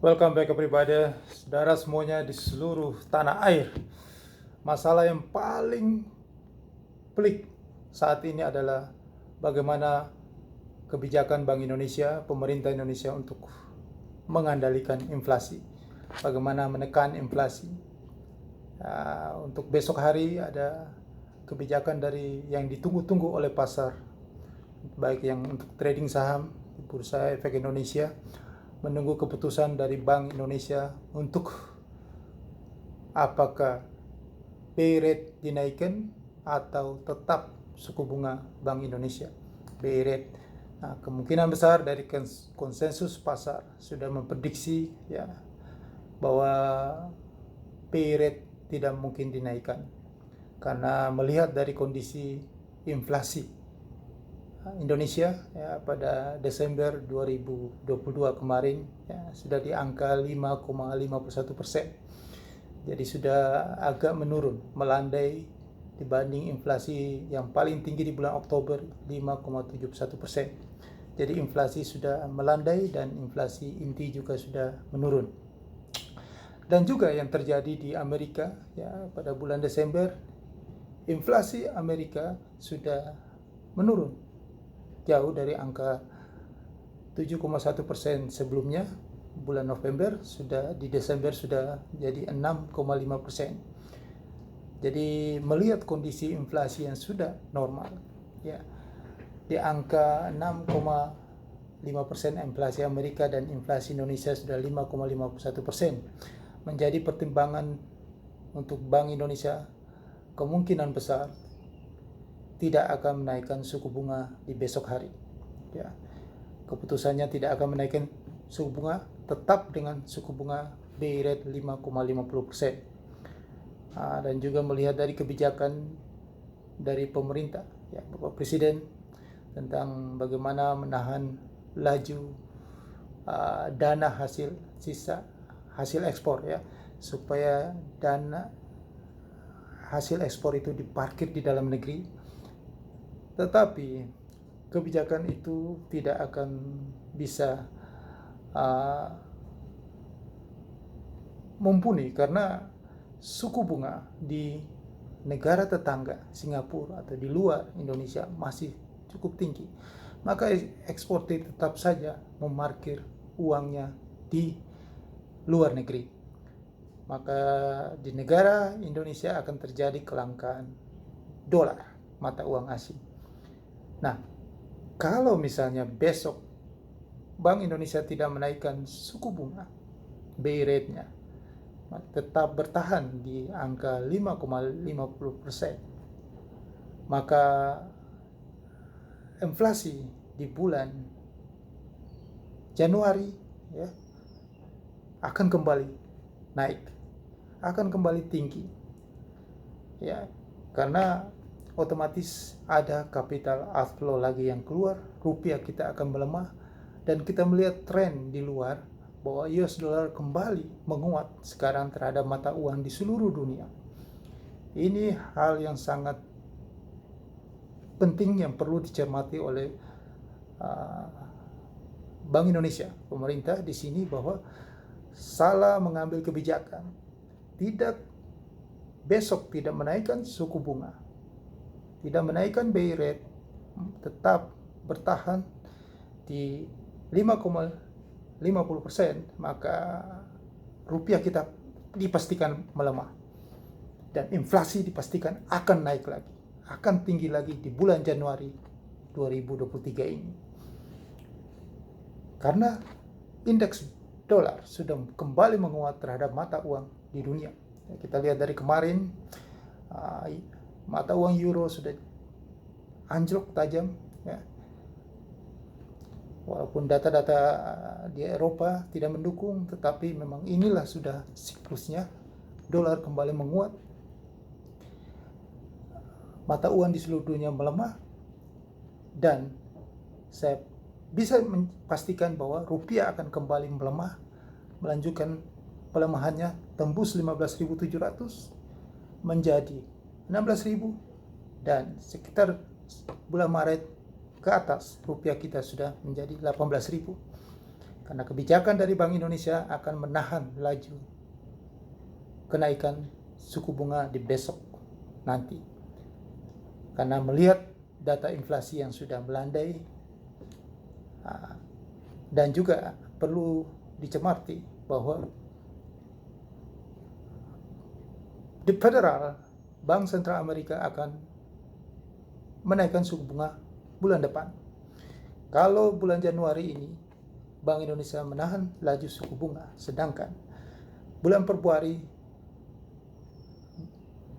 Welcome back everybody, saudara semuanya di seluruh tanah air. Masalah yang paling pelik saat ini adalah bagaimana kebijakan Bank Indonesia, pemerintah Indonesia untuk mengendalikan inflasi, bagaimana menekan inflasi. Untuk besok hari ada kebijakan dari yang ditunggu-tunggu oleh pasar, baik yang untuk trading saham di Bursa Efek Indonesia, menunggu keputusan dari Bank Indonesia untuk apakah BI rate dinaikkan atau tetap suku bunga Bank Indonesia BI rate. Nah, kemungkinan besar dari konsensus pasar sudah memprediksi ya bahwa BI rate tidak mungkin dinaikkan karena melihat dari kondisi inflasi Indonesia ya, pada Desember 2022 kemarin ya, sudah di angka 5,51%. Jadi sudah agak menurun, melandai dibanding inflasi yang paling tinggi di bulan Oktober 5,71%. Jadi inflasi sudah melandai dan inflasi inti juga sudah menurun. Dan juga yang terjadi di Amerika ya, pada bulan Desember, inflasi Amerika sudah menurun jauh dari angka 7,1% sebelumnya. Bulan November sudah, di Desember sudah jadi 6,5%. Jadi melihat kondisi inflasi yang sudah normal ya, di angka 6,5% inflasi Amerika dan inflasi Indonesia sudah 5,51%, menjadi pertimbangan untuk Bank Indonesia kemungkinan besar tidak akan menaikkan suku bunga di besok hari. Ya, keputusannya tidak akan menaikkan suku bunga, tetap dengan suku bunga BI rate 5,50%. Dan juga melihat dari kebijakan dari pemerintah, ya, Bapak Presiden, tentang bagaimana menahan laju dana hasil ekspor ya, supaya dana hasil ekspor itu diparkir di dalam negeri. Tetapi kebijakan itu tidak akan bisa mumpuni karena suku bunga di negara tetangga Singapura atau di luar Indonesia masih cukup tinggi. Maka eksportir tetap saja memarkir uangnya di luar negeri. Maka di negara Indonesia akan terjadi kelangkaan dolar, mata uang asing. Nah, kalau misalnya besok Bank Indonesia tidak menaikkan suku bunga BI rate-nya, tetap bertahan di angka 5,50%, maka inflasi di bulan Januari ya, akan kembali naik, akan kembali tinggi ya, karena otomatis ada capital outflow lagi yang keluar, rupiah kita akan melemah, dan kita melihat tren di luar bahwa US dollar kembali menguat sekarang terhadap mata uang di seluruh dunia. Ini hal yang sangat penting yang perlu dicermati oleh Bank Indonesia, pemerintah di sini, bahwa salah mengambil kebijakan, besok tidak menaikkan suku bunga, tidak menaikkan BI rate, tetap bertahan di 5,50%, maka rupiah kita dipastikan melemah dan inflasi dipastikan akan naik lagi, akan tinggi lagi di bulan Januari 2023 ini. Karena indeks dolar sudah kembali menguat terhadap mata uang di dunia. Kita lihat dari kemarin, mata uang euro sudah anjlok tajam ya. Walaupun data-data di Eropa tidak mendukung, tetapi memang inilah sudah siklusnya, dolar kembali menguat, mata uang di seluruh dunia melemah, dan saya bisa memastikan bahwa rupiah akan kembali melemah, melanjutkan pelemahannya, tembus 15.700 menjadi 16.000, dan sekitar bulan Maret ke atas rupiah kita sudah menjadi 18.000. Karena kebijakan dari Bank Indonesia akan menahan laju kenaikan suku bunga di besok nanti. Karena melihat data inflasi yang sudah melandai, dan juga perlu dicermati bahwa di Federal Bank Sentral Amerika akan menaikkan suku bunga bulan depan. Kalau bulan Januari ini Bank Indonesia menahan laju suku bunga, sedangkan bulan Februari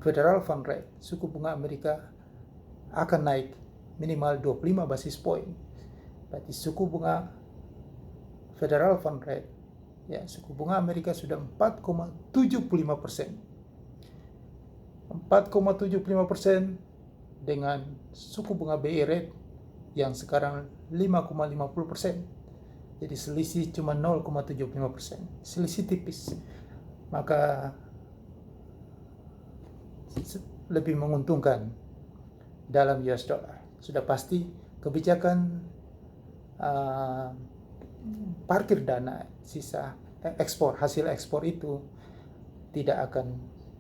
Federal Fund Rate, suku bunga Amerika akan naik minimal 25 basis point. Berarti suku bunga Federal Fund Rate, ya, suku bunga Amerika sudah 4,75%. 4,75% dengan suku bunga BI rate yang sekarang 5,50%. Jadi selisih cuma 0,75%. Selisih tipis. Maka lebih menguntungkan dalam US dollar. Sudah pasti kebijakan parkir dana sisa ekspor, hasil ekspor itu tidak akan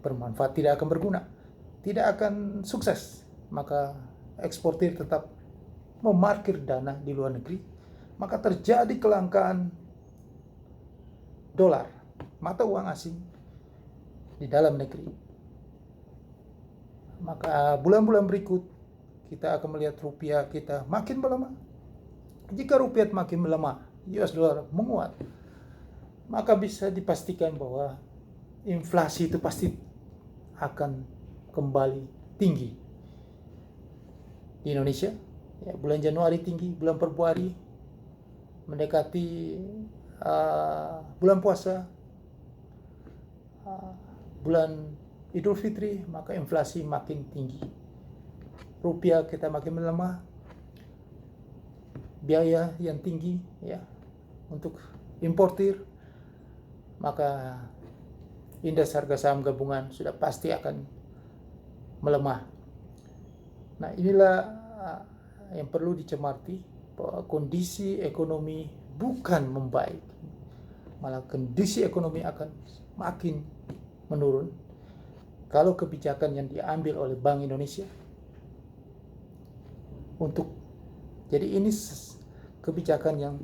bermanfaat, tidak akan berguna, tidak akan sukses. Maka eksportir tetap memarkir dana di luar negeri, maka terjadi kelangkaan dolar, mata uang asing di dalam negeri. Maka bulan-bulan berikut kita akan melihat rupiah kita makin melemah. Jika rupiah makin melemah, US dollar menguat, maka bisa dipastikan bahwa inflasi itu pasti akan kembali tinggi di Indonesia. Ya, bulan Januari tinggi, bulan Februari mendekati bulan puasa, bulan Idul Fitri, maka inflasi makin tinggi. Rupiah kita makin melemah, biaya yang tinggi ya untuk importir, maka indeks harga saham gabungan sudah pasti akan melemah. Nah, inilah yang perlu dicermati, bahwa kondisi ekonomi bukan membaik, malah kondisi ekonomi akan makin menurun kalau kebijakan yang diambil oleh Bank Indonesia jadi ini kebijakan yang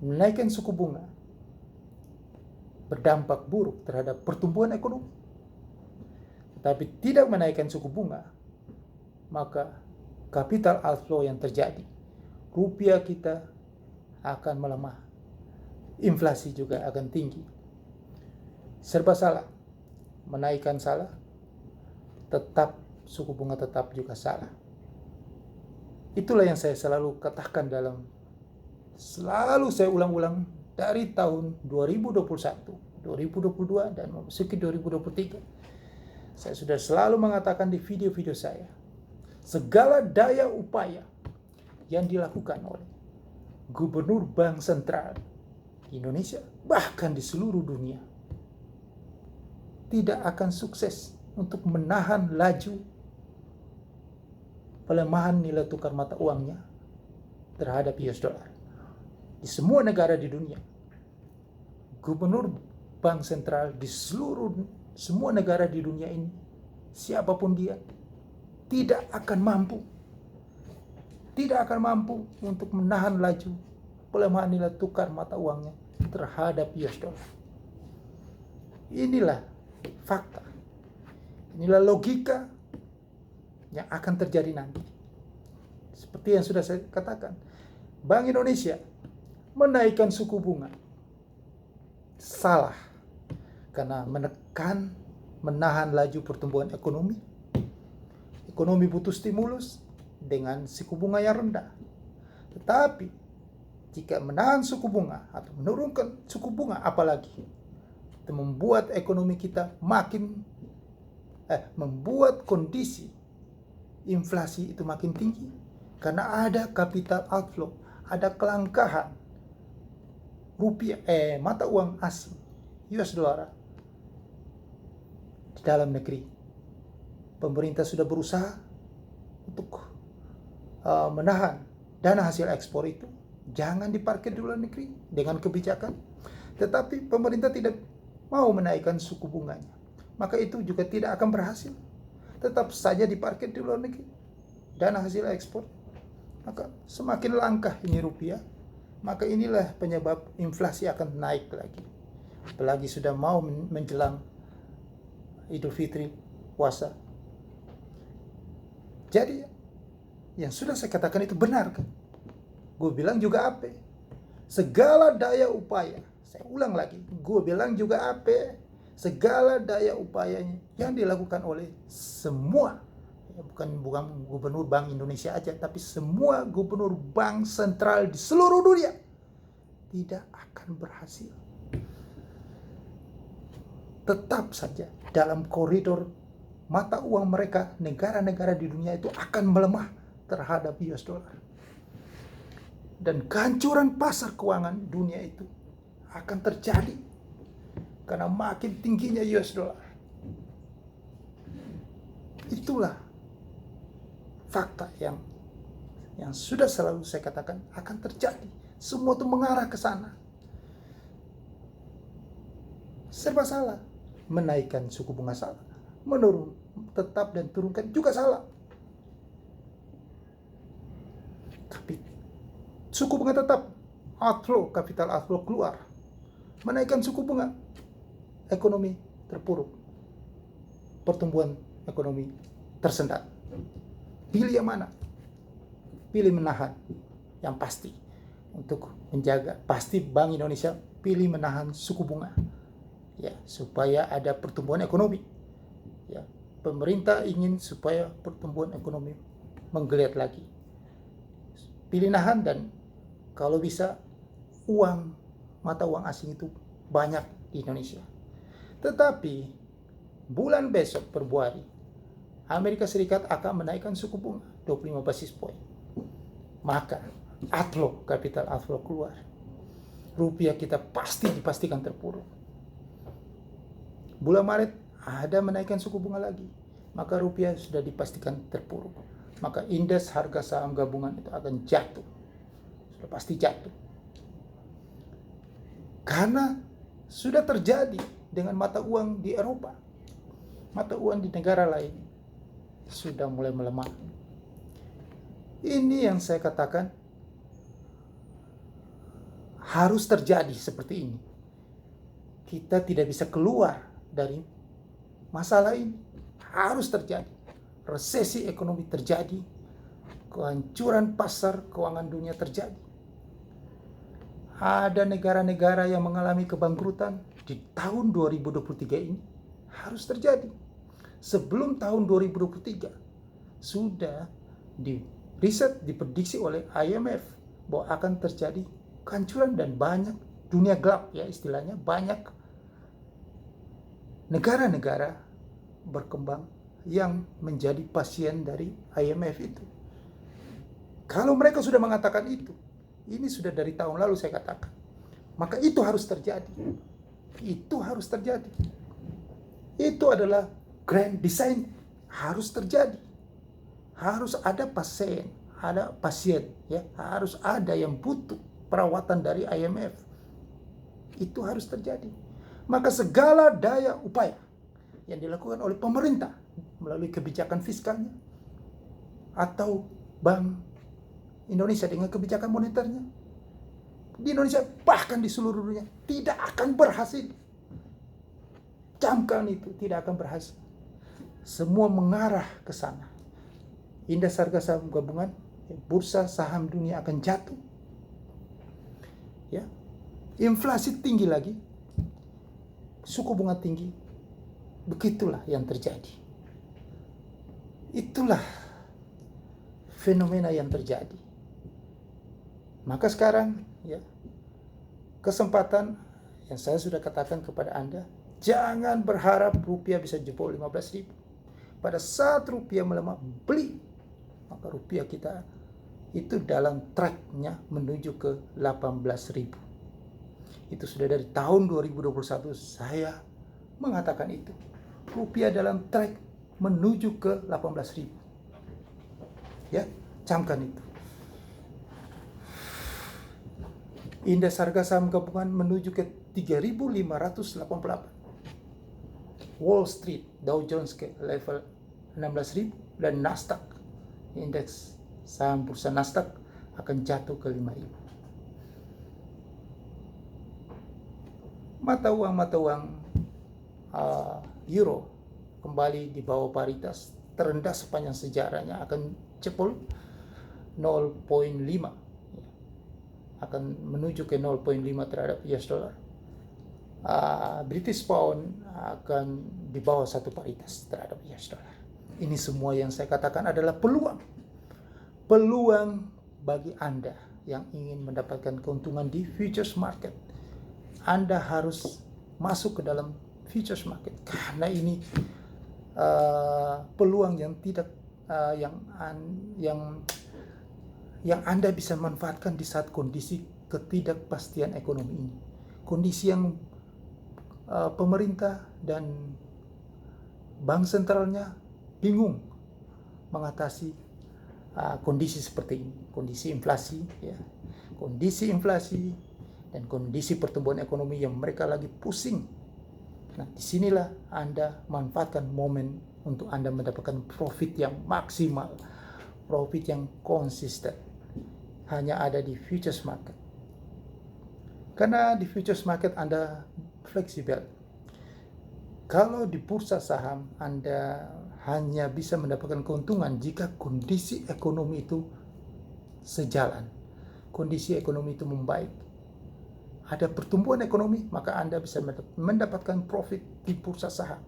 menaikkan suku bunga berdampak buruk terhadap pertumbuhan ekonomi. Tapi tidak menaikkan suku bunga, maka capital outflow yang terjadi, rupiah kita akan melemah, inflasi juga akan tinggi. Serba salah, menaikkan salah, tetap suku bunga tetap juga salah. Itulah yang saya selalu katakan selalu saya ulang-ulang dari tahun 2021, 2022 dan memasuki 2023. Saya sudah selalu mengatakan di video-video saya, segala daya upaya yang dilakukan oleh Gubernur Bank Sentral Indonesia, bahkan di seluruh dunia, tidak akan sukses untuk menahan laju pelemahan nilai tukar mata uangnya terhadap US dollar. Di semua negara di dunia, Gubernur Bank Sentral di semua negara di dunia ini, siapapun dia, tidak akan mampu untuk menahan laju pelemahan nilai tukar mata uangnya terhadap US dollar. Inilah fakta, inilah logika yang akan terjadi nanti. Seperti yang sudah saya katakan, Bank Indonesia menaikkan suku bunga salah karena menahan laju pertumbuhan ekonomi. Ekonomi butuh stimulus dengan suku bunga yang rendah. Tetapi jika menahan suku bunga atau menurunkan suku bunga, apalagi itu membuat ekonomi kita membuat kondisi inflasi itu makin tinggi karena ada capital outflow, ada kelangkaan rupiah mata uang asing US dollar di dalam negeri. Pemerintah sudah berusaha untuk menahan dana hasil ekspor itu, jangan diparkir di luar negeri dengan kebijakan. Tetapi pemerintah tidak mau menaikkan suku bunganya, maka itu juga tidak akan berhasil. Tetap saja diparkir di luar negeri dana hasil ekspor, maka semakin langka ini rupiah. Maka inilah penyebab inflasi akan naik lagi, apalagi sudah mau menjelang Idul Fitri, puasa. Jadi yang sudah saya katakan itu benar kan? Gue bilang juga apa? Segala daya upaya, saya ulang lagi, gue bilang juga apa? Segala daya upayanya yang dilakukan oleh semua, bukan gubernur Bank Indonesia aja, tapi semua gubernur bank sentral di seluruh dunia tidak akan berhasil. Tetap saja dalam koridor mata uang mereka, negara-negara di dunia itu akan melemah terhadap US dollar. Dan kehancuran pasar keuangan dunia itu akan terjadi karena makin tingginya US dollar. Itulah fakta yang sudah selalu saya katakan akan terjadi. Semua itu mengarah ke sana. Serba salah. Menaikkan suku bunga salah, menurun tetap dan turunkan juga salah. Tapi suku bunga tetap, outflow, capital outflow keluar. Menaikkan suku bunga, ekonomi terpuruk, pertumbuhan ekonomi tersendat. Pilih yang mana? Pilih menahan, yang pasti. Untuk menjaga, pasti Bank Indonesia pilih menahan suku bunga, ya, supaya ada pertumbuhan ekonomi. Ya, pemerintah ingin supaya pertumbuhan ekonomi menggeliat lagi. Pilih nahan, dan kalau bisa mata uang asing itu banyak di Indonesia. Tetapi bulan besok Februari, Amerika Serikat akan menaikkan suku bunga 25 basis point. Maka outflow, capital outflow keluar. Rupiah kita dipastikan terpuruk. Bulan Maret ada menaikkan suku bunga lagi, maka rupiah sudah dipastikan terpuruk. Maka indeks harga saham gabungan itu akan jatuh. Sudah pasti jatuh. Karena sudah terjadi dengan mata uang di Eropa. Mata uang di negara lain sudah mulai melemah. Ini yang saya katakan harus terjadi seperti ini. Kita tidak bisa keluar dari masalah ini. Harus terjadi. Resesi ekonomi terjadi. Kehancuran pasar keuangan dunia terjadi. Ada negara-negara yang mengalami kebangkrutan di tahun 2023 ini. Harus terjadi. Sebelum tahun 2023 sudah diprediksi oleh IMF bahwa akan terjadi kehancuran dan banyak dunia gelap, ya istilahnya, banyak negara-negara berkembang yang menjadi pasien dari IMF itu. Kalau mereka sudah mengatakan itu, ini sudah dari tahun lalu saya katakan, maka itu harus terjadi. Itu harus terjadi. Itu adalah grand design, harus terjadi. Harus ada pasien, ya, harus ada yang butuh perawatan dari IMF. Itu harus terjadi. Maka segala daya upaya yang dilakukan oleh pemerintah melalui kebijakan fiskalnya atau Bank Indonesia dengan kebijakan moneternya di Indonesia, bahkan di seluruh dunia, tidak akan berhasil. Camkan itu, tidak akan berhasil. Semua mengarah ke sana. Indeks harga saham gabungan, bursa saham dunia akan jatuh. Ya, inflasi tinggi lagi, suku bunga tinggi, begitulah yang terjadi. Itulah fenomena yang terjadi. Maka sekarang, ya, kesempatan yang saya sudah katakan kepada Anda, jangan berharap rupiah bisa jebol 15.000. Pada saat rupiah melemah, beli. Maka rupiah kita itu dalam tracknya menuju ke 18.000. Itu sudah dari tahun 2021 saya mengatakan itu. Rupiah dalam track menuju ke 18.000. Ya, camkan itu. Indeks harga saham gabungan menuju ke 3.588. Wall Street, Dow Jones ke level 16.000 dan Nasdaq, indeks saham bursa Nasdaq akan jatuh ke 5.000. Mata uang euro kembali di bawah paritas terendah sepanjang sejarahnya, akan jebol 0,5, akan menuju ke 0,5 terhadap US dollar. British pound akan di bawah 1 paritas terhadap US dollar. Ini semua yang saya katakan adalah peluang bagi Anda yang ingin mendapatkan keuntungan di futures market. Anda harus masuk ke dalam futures market karena ini peluang yang tidak yang Anda bisa manfaatkan di saat kondisi ketidakpastian ekonomi ini. Kondisi yang pemerintah dan bank sentralnya bingung mengatasi kondisi seperti ini, kondisi inflasi, dan kondisi pertumbuhan ekonomi yang mereka lagi pusing. Nah, disinilah Anda manfaatkan momen untuk Anda mendapatkan profit yang maksimal, profit yang konsisten. Hanya ada di futures market. Karena di futures market Anda fleksibel. Kalau di bursa saham Anda hanya bisa mendapatkan keuntungan jika kondisi ekonomi itu sejalan, kondisi ekonomi itu membaik, ada pertumbuhan ekonomi, maka Anda bisa mendapatkan profit di bursa saham.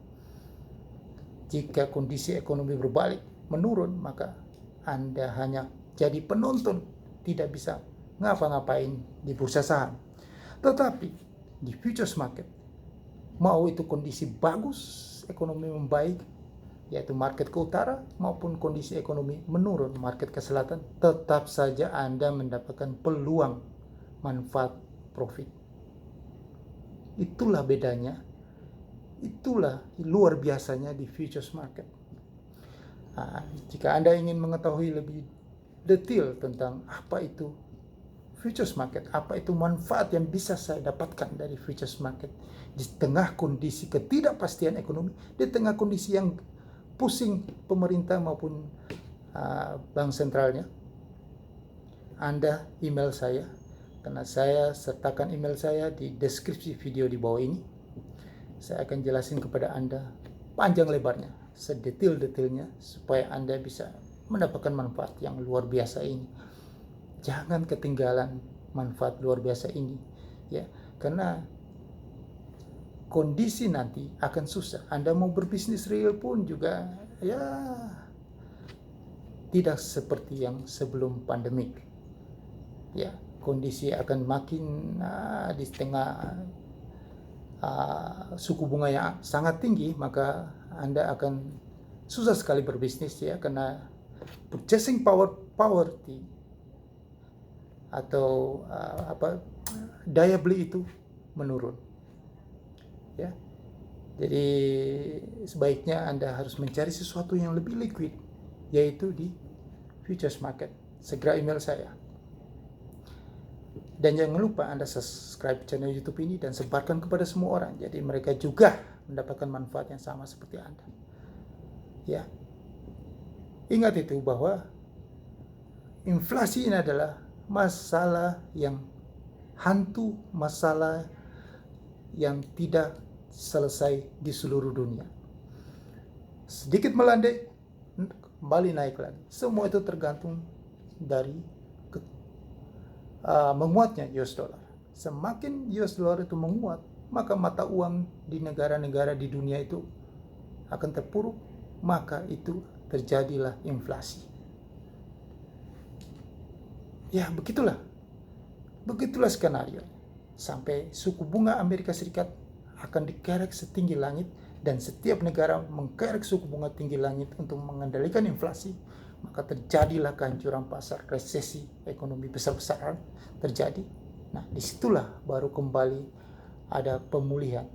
Jika kondisi ekonomi berbalik, menurun, maka Anda hanya jadi penonton, tidak bisa ngapa-ngapain di bursa saham. Tetapi di futures market, mau itu kondisi bagus, ekonomi membaik, yaitu market ke utara, maupun kondisi ekonomi menurun, market ke selatan, tetap saja Anda mendapatkan peluang manfaat profit. Itulah bedanya, itulah luar biasanya di futures market. Jika Anda ingin mengetahui lebih detail tentang apa itu futures market, apa itu manfaat yang bisa saya dapatkan dari futures market di tengah kondisi ketidakpastian ekonomi, di tengah kondisi yang pusing pemerintah maupun bank sentralnya, Anda email saya, karena saya sertakan email saya di deskripsi video di bawah ini. Saya akan jelasin kepada Anda panjang lebarnya, sedetail-detailnya, supaya Anda bisa mendapatkan manfaat yang luar biasa ini. Jangan ketinggalan manfaat luar biasa ini, ya, karena kondisi nanti akan susah. Anda mau berbisnis real pun juga ya tidak seperti yang sebelum pandemik. Ya, kondisi akan makin di tengah suku bunga yang sangat tinggi, maka Anda akan susah sekali berbisnis, ya, karena purchasing power atau daya beli itu menurun, ya. Jadi sebaiknya Anda harus mencari sesuatu yang lebih liquid, yaitu di futures market. Segera email saya. Dan jangan lupa Anda subscribe channel YouTube ini dan sebarkan kepada semua orang, jadi mereka juga mendapatkan manfaat yang sama seperti Anda. Ya. Ingat itu bahwa inflasi ini adalah masalah yang hantu, masalah yang tidak selesai di seluruh dunia. Sedikit melandai, kembali naik lagi. Semua itu tergantung dari menguatnya US dollar. Semakin US dollar itu menguat, maka mata uang di negara-negara di dunia itu akan terpuruk, maka itu terjadilah inflasi. Ya, begitulah skenario. Sampai suku bunga Amerika Serikat akan dikerek setinggi langit, dan setiap negara mengkerek suku bunga tinggi langit untuk mengendalikan inflasi, maka terjadilah kehancuran pasar, resesi ekonomi besar-besaran terjadi. Nah, disitulah baru kembali ada pemulihan.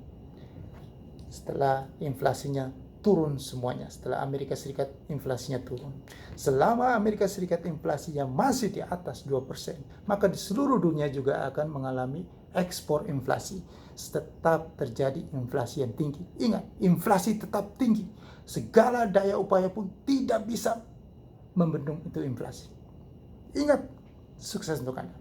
Setelah inflasinya turun semuanya setelah Amerika Serikat inflasinya turun. Selama Amerika Serikat inflasinya masih di atas 2%, maka di seluruh dunia juga akan mengalami ekspor inflasi. Tetap terjadi inflasi yang tinggi. Ingat, inflasi tetap tinggi. Segala daya upaya pun tidak bisa membendung itu inflasi. Ingat, sukses untuk Anda.